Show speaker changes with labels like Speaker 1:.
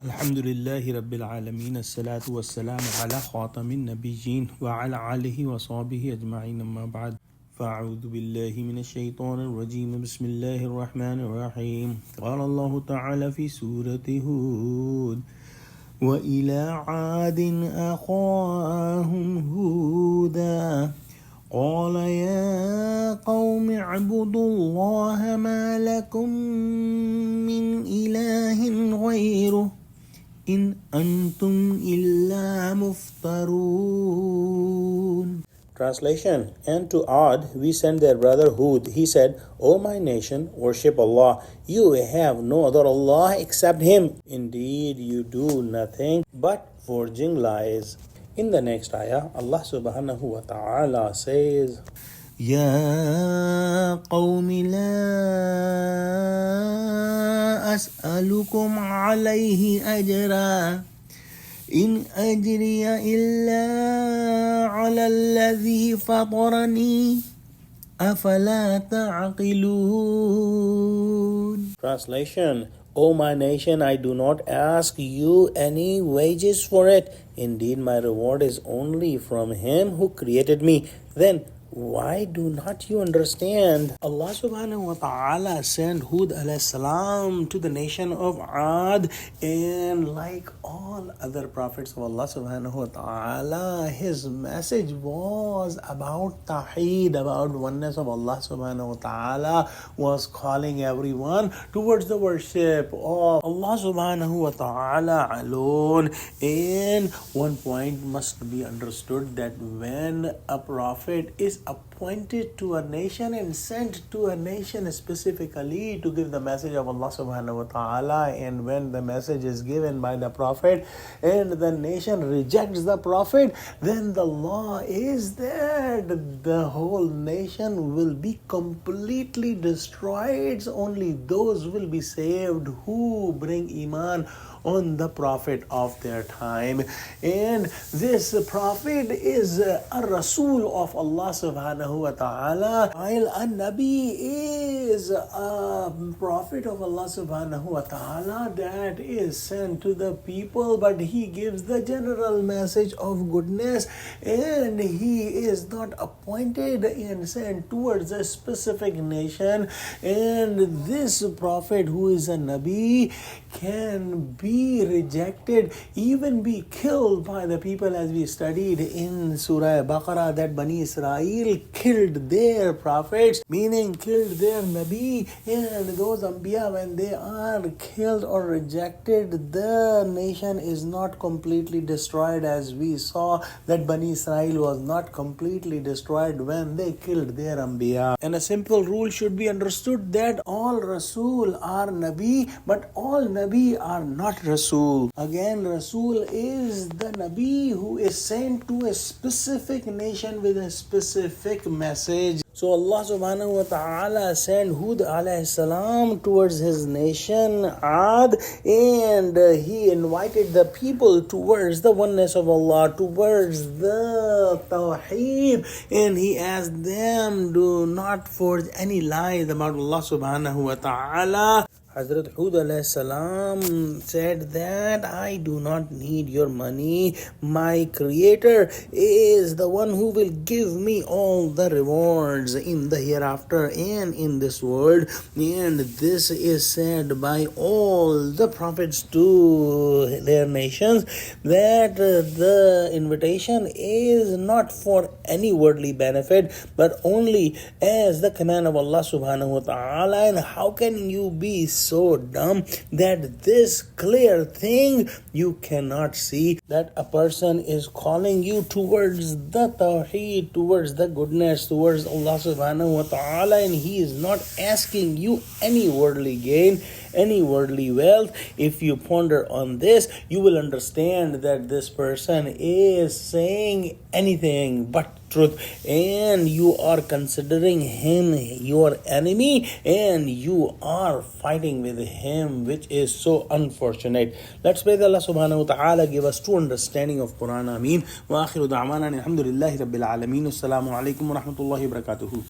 Speaker 1: Alhamdulillahi Rabbil Alameen, As-salatu was-salamu ala khatamin nabiyyin wa ala alihi wa sahbihi ajma'in, amma ba'd. Fa'udhu billahi minash shaitanir rajim. Bismillahir rahmanir rahim. Qala Allahu ta'ala fi surati Hud. Wa ila 'adin akhahum Huda. قال يا قوم اعبدوا الله ما لكم من إله غيره إن أنتم إلا مفترون. Translation: And to Ad we sent their brother Hud. He said, O my nation, worship Allah. You have no other Allah except Him. Indeed, you do nothing but forging lies. In the next ayah, Allah subhanahu wa ta'ala says, يا قوم لا أسألكم عليه أجرا إن أجري إلا على الذي فطرني أفلا تعقلون. Translation: O my nation, I do not ask you any wages for it. Indeed, my reward is only from Him who created me. Then why do not you understand? Allah subhanahu wa ta'ala sent Hud alayhi salam to the nation of Ad, and like all other prophets of Allah subhanahu wa ta'ala, his message was about Tawheed, about oneness of Allah subhanahu wa ta'ala, was calling everyone towards the worship of Allah subhanahu wa ta'ala alone. And one point must be understood, that when a prophet is appointed to a nation and sent to a nation specifically to give the message of Allah subhanahu wa ta'ala, and when the message is given by the prophet and the nation rejects the prophet, then the law is that the whole nation will be completely destroyed. Only those will be saved who bring iman on the prophet of their time. And this prophet is a Rasul of Allah subhanahu wa ta'ala, while a Nabi is a prophet of Allah subhanahu wa ta'ala that is sent to the people, but he gives the general message of goodness, and he is not appointed and sent towards a specific nation. And this prophet, who is a Nabi, can be rejected, even be killed by the people, as we studied in Surah Baqarah, that Bani Israel killed their prophets, meaning killed their Nabi. And those Anbiya, when they are killed or rejected, the nation is not completely destroyed, as we saw that Bani Israel was not completely destroyed when they killed their Anbiya. And a simple rule should be understood, that all Rasul are Nabi, but all Nabi are not Rasul. Again, Rasul is the Nabi who is sent to a specific nation with a specific message. So Allah subhanahu wa ta'ala sent Hud alayhi salam towards his nation Ad, and he invited the people towards the oneness of Allah, towards the Tawheed, and he asked them, do not forge any lies about Allah subhanahu wa ta'ala. Hazrat Hud alayhi salam said that I do not need your money. My Creator is the one who will give me all the rewards in the hereafter and in this world. And this is said by all the prophets to their nations, that the invitation is not for any worldly benefit, but only as the command of Allah subhanahu wa ta'ala. And how can you be so dumb that this clear thing you cannot see, that a person is calling you towards the Tawheed, towards the goodness, towards Allah subhanahu wa ta'ala, and he is not asking you any worldly gain, any worldly wealth? If you ponder on this, you will understand that this person is saying anything but truth, and you are considering him your enemy, and you are fighting with him, which is so unfortunate. Let's pray that Allah subhanahu wa ta'ala give us true understanding of Quran. Ameen. Wa akhiru da'wana alhamdulillahi rabbil alameen. Assalamu alaikum wa rahmatullahi wa barakatuhu.